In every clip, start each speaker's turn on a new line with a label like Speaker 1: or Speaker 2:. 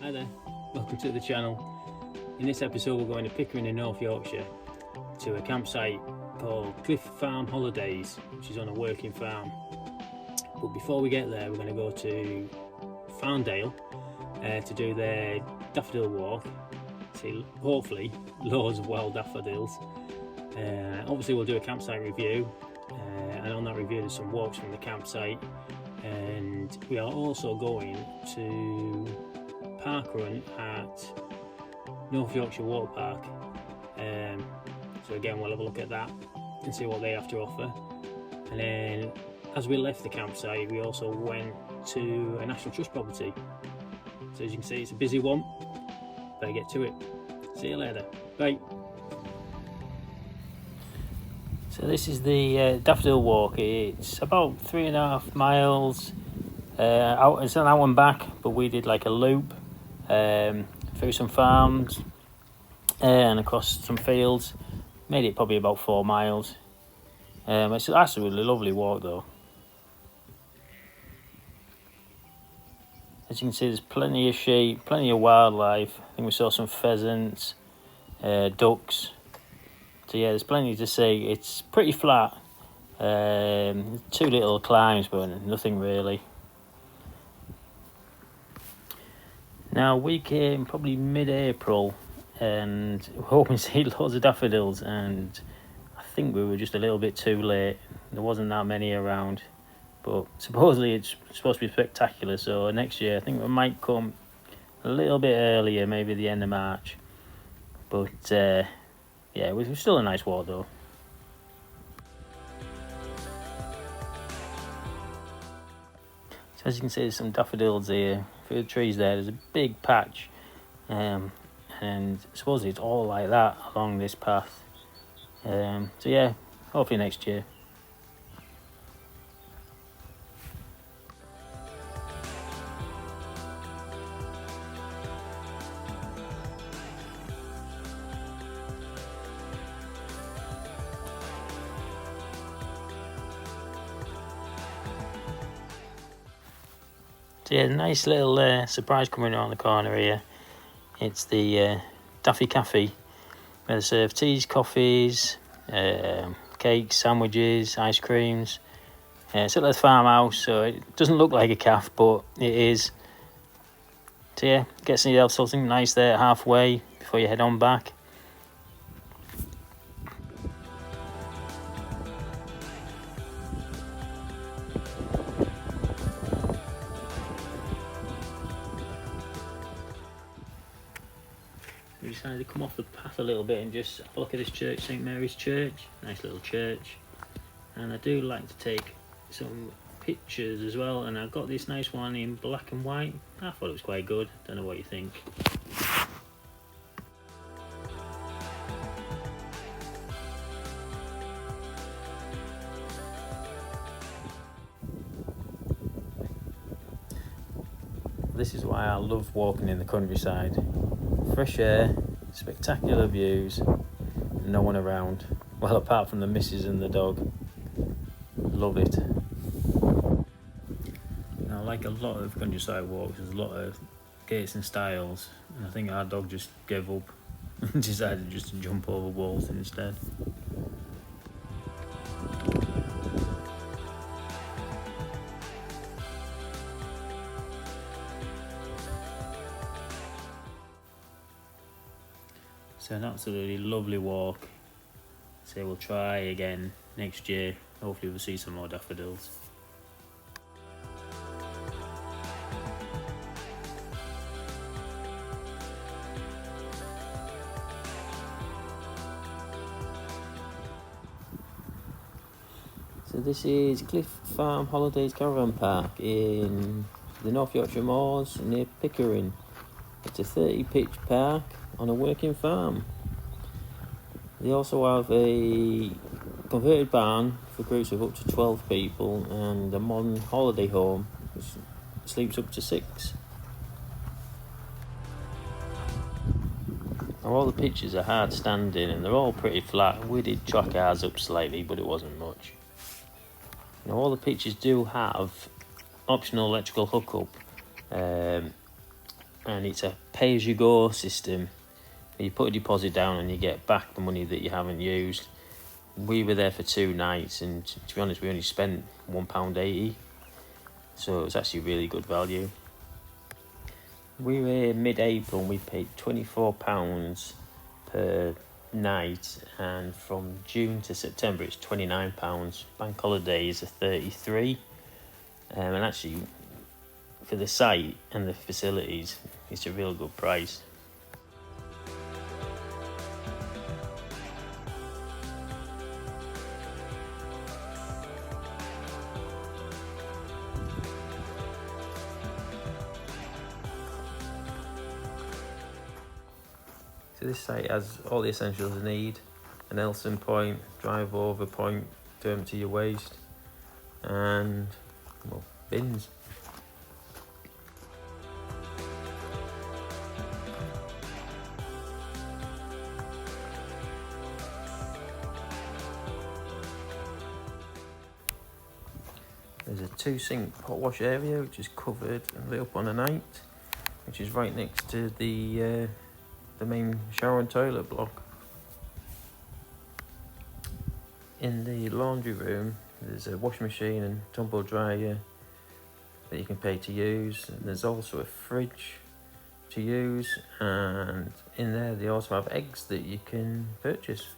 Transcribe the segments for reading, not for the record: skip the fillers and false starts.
Speaker 1: Hi there, welcome to the channel. In this episode we're going to Pickering in North Yorkshire to a campsite called Cliff Farm Holidays, which is on a working farm. But before we get there we're going to go to Thornton Le Dale to do their daffodil walk. See hopefully loads of wild daffodils. Obviously we'll do a campsite review and on that review there's some walks from the campsite, and we are also going to parkrun at North Yorkshire Water Park. So again we'll have a look at that and see what they have to offer. And then as we left the campsite we also went to a National Trust property. So as you can see it's a busy one. Better get to it. See you later. Bye. So this is the daffodil walk. It's about 3.5 miles out. It's an hour and back, but we did like a loop through some farms and across some fields. Made it probably about 4 miles. It's absolutely lovely walk though. As you can see there's plenty of sheep, plenty of wildlife. I think we saw some pheasants, ducks. So yeah, there's plenty to see. It's pretty flat. 2 little climbs, but nothing really. Now we came probably mid-April and we're hoping to see loads of daffodils, and I think we were just a little bit too late. There wasn't that many around, but supposedly it's supposed to be spectacular, so next year I think we might come a little bit earlier, maybe the end of March. But yeah, it was still a nice walk though. So as you can see there's some daffodils here through the trees there. There's a big patch, and supposedly it's all like that along this path. So yeah, hopefully next year. So yeah, nice little surprise coming around the corner here. It's the Daffy Cafe, where they serve teas, coffees, cakes, sandwiches, ice creams. It's at the farmhouse, so it doesn't look like a cafe, but it is. So yeah, get something nice there halfway before you head on back. We decided to come off the path a little bit and just have a look at this church, St Mary's Church. Nice little church. And I do like to take some pictures as well, and I got this nice one in black and white. I thought it was quite good. Don't know what you think. This is why I love walking in the countryside. Fresh air, spectacular views, no one around. Well, apart from the missus and the dog. Love it. Now, like a lot of countryside walks, there's a lot of gates and stiles, and I think our dog just gave up and decided just to jump over walls instead. So an absolutely lovely walk. So we'll try again next year. Hopefully we'll see some more daffodils. So this is Cliff Farm Holidays Caravan Park in the North Yorkshire Moors near Pickering. It's a 30-pitch park on a working farm. They also have a converted barn for groups of up to 12 people and a modern holiday home which sleeps up to 6. Now all the pitches are hard standing and they're all pretty flat. We did track ours up slightly, but it wasn't much. Now all the pitches do have optional electrical hookup, and it's a pay-as-you-go system. You put a deposit down and you get back the money that you haven't used. We were there for 2 nights, and to be honest, we only spent £1.80, so it was actually really good value. We were here mid-April and we paid £24 per night, and from June to September it's £29. Bank holidays are £33, and actually for the site and the facilities it's a real good price. So this site has all the essentials you need: an Elson point, drive over point to empty your waste, and well, bins. There's a 2-sink pot wash area which is covered and lit up on a night, which is right next to the main shower and toilet block. In the laundry room there's a washing machine and tumble dryer that you can pay to use, and there's also a fridge to use, and in there they also have eggs that you can purchase.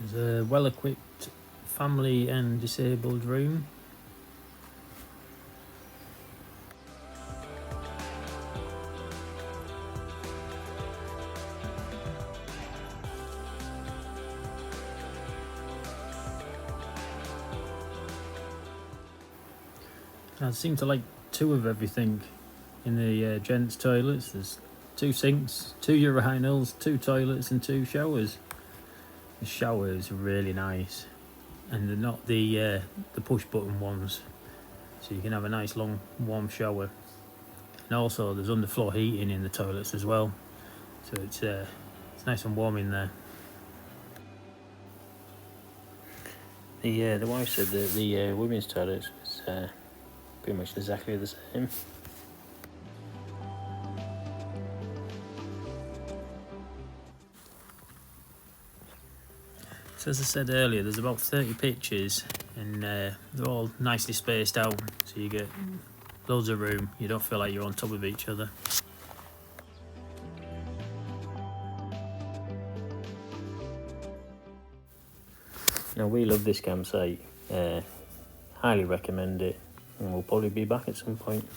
Speaker 1: There's a well-equipped family and disabled room. I seem to like 2 of everything in the gents' toilets. There's 2 sinks, 2 urinals, 2 toilets and 2 showers. The shower is really nice, and they're not the push button ones, so you can have a nice long warm shower. And also there's underfloor heating in the toilets as well, so it's nice and warm in there. The wife said that the women's toilets was pretty much exactly the same. So as I said earlier, there's about 30 pitches, and they're all nicely spaced out, so you get loads of room. You don't feel like you're on top of each other. Now, we love this campsite, highly recommend it, and we'll probably be back at some point.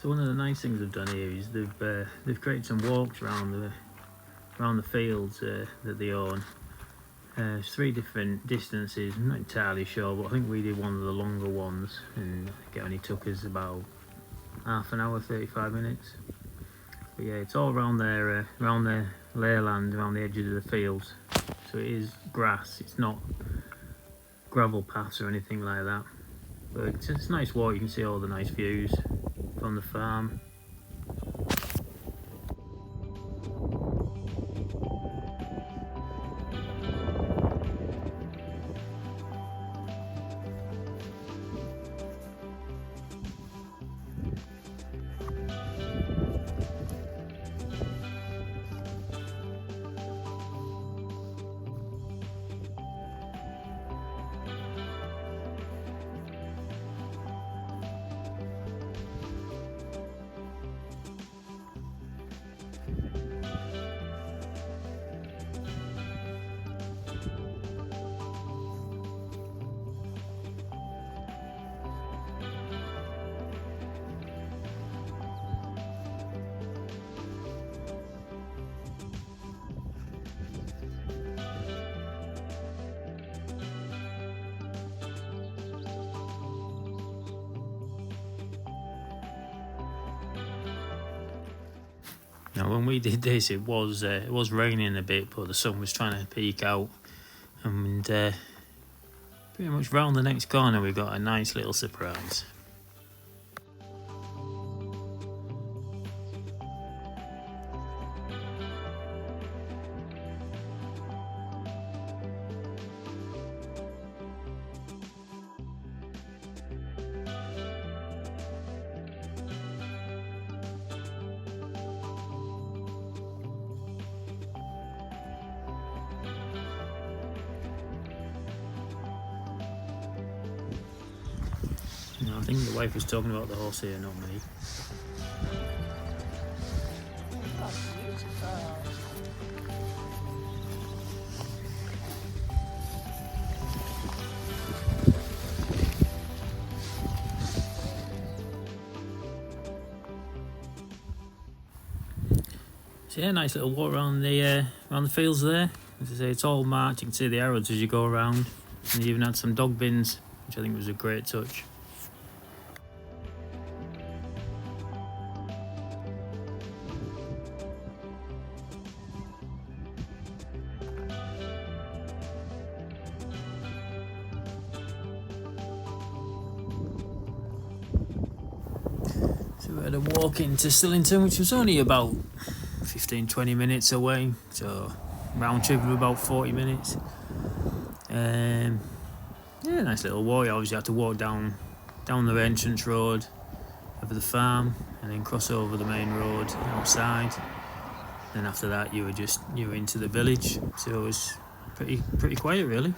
Speaker 1: So one of the nice things they've done here is they've created some walks around the fields that they own. There's 3 different distances. I'm not entirely sure, but I think we did one of the longer ones, and I think it only took us about half an hour, 35 minutes. But yeah, it's all around their leyland, around the edges of the fields. So it is grass, it's not gravel paths or anything like that. But it's a nice walk, you can see all the nice views from the farm. Now, when we did this, it was raining a bit, but the sun was trying to peek out, and Pretty much round the next corner we've got a nice little surprise. No, I think the wife was talking about the horse here, not me.
Speaker 2: Oh, beautiful.
Speaker 1: So yeah, nice little walk around the fields there. As I say, it's all marked. You can see the arrows as you go around, and they even had some dog bins, which I think was a great touch. So we had a walk into Stillington, which was only about 15-20 minutes away, so round trip of about 40 minutes. Yeah, nice little walk. You obviously had to walk down the entrance road over the farm and then cross over the main road outside. Then after that you were into the village, so it was pretty quiet really.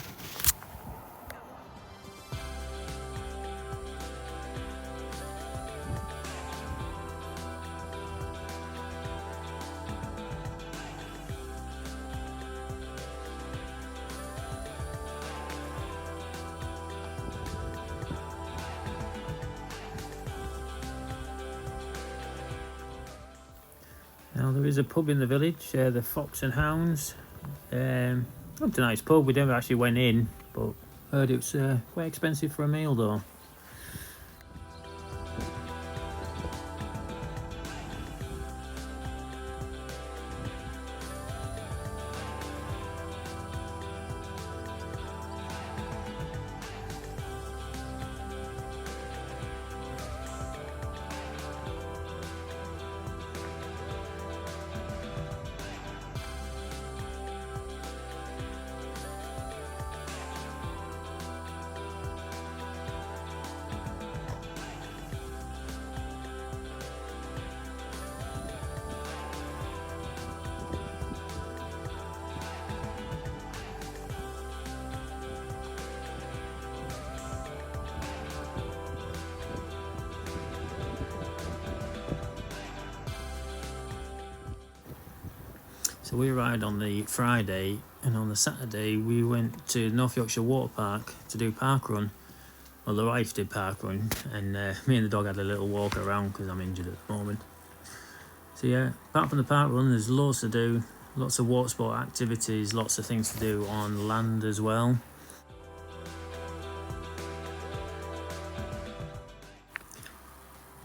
Speaker 1: Now there is a pub in the village, the Fox and Hounds. Looked a nice pub. We never actually went in, but heard it was quite expensive for a meal though. So we arrived on the Friday, and on the Saturday we went to North Yorkshire Water Park to do parkrun. Well, the wife did parkrun, and me and the dog had a little walk around because I'm injured at the moment. So yeah, apart from the parkrun, there's loads to do, lots of water sport activities, lots of things to do on land as well.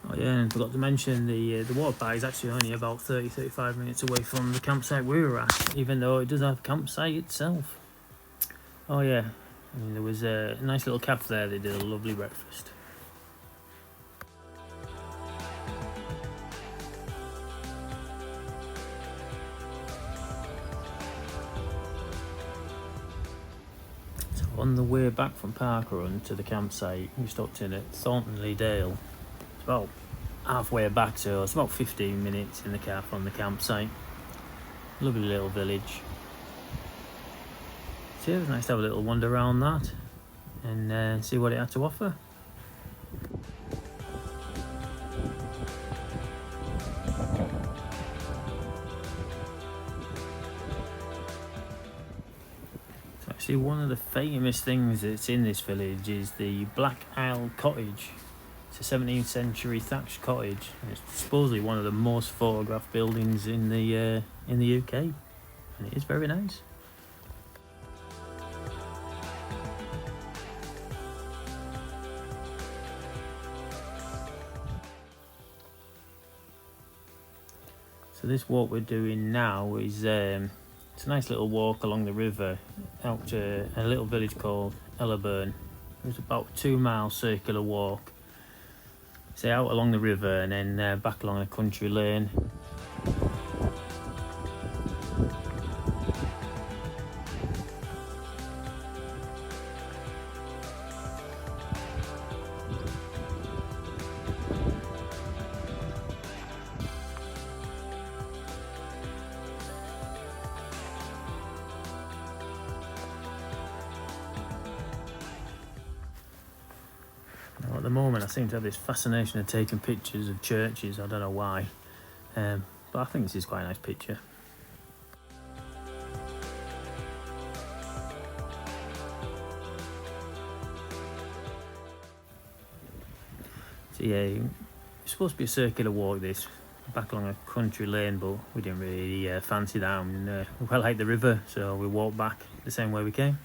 Speaker 1: Oh yeah, and forgot to mention the water park is actually only about 30-35 minutes away from the campsite we were at, even though it does have a campsite itself. Oh yeah, and there was a nice little cafe there that did a lovely breakfast. So on the way back from parkrun to the campsite, we stopped in at Thornton Le Dale. It's about halfway back, so it's about 15 minutes in the car from the campsite. Lovely little village. So yeah, it was nice to have a little wander around that and see what it had to offer. So actually one of the famous things that's in this village is the Black Isle Cottage. It's a 17th century thatched cottage, and it's supposedly one of the most photographed buildings in the UK, and it is very nice. So this walk we're doing now is it's a nice little walk along the river out to a little village called Ellerburn. It was about a 2-mile circular walk. So out along the river and then back along a country lane. Now, at the moment I seem to have this fascination of taking pictures of churches. I don't know why, but I think this is quite a nice picture. So yeah, it's supposed to be a circular walk this, back along a country lane, but we didn't really fancy that, and we quite like the river, so we walked back the same way we came.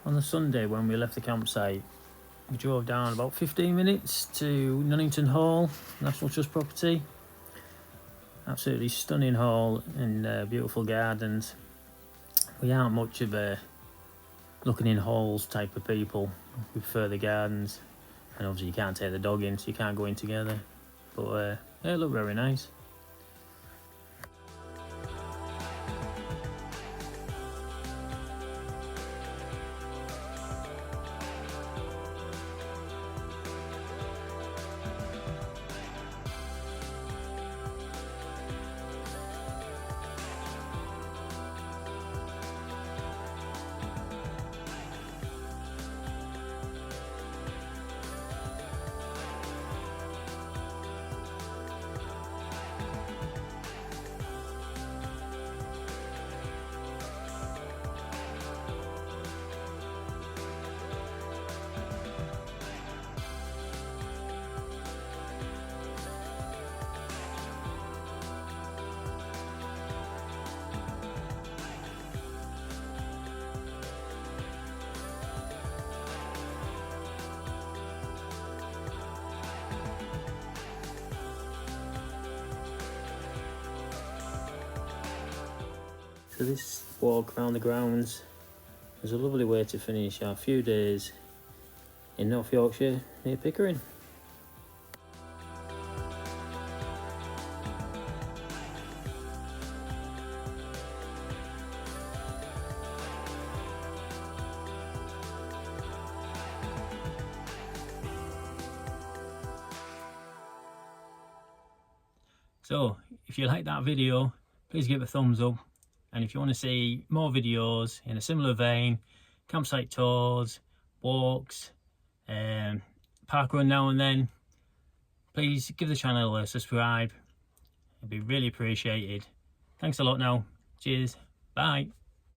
Speaker 1: On the Sunday when we left the campsite, we drove down about 15 minutes to Nunnington Hall, National Trust property. Absolutely stunning hall and beautiful gardens. We aren't much of a looking in halls type of people. We prefer the gardens, and obviously you can't take the dog in, so you can't go in together. But yeah, it looked very nice. So this walk around the grounds was a lovely way to finish our few days in North Yorkshire near Pickering. So if you like that video, please give it a thumbs up. And if you want to see more videos in a similar vein, campsite tours, walks, parkrun now and then, please give the channel a subscribe. It'd be really appreciated. Thanks a lot now. Cheers. Bye.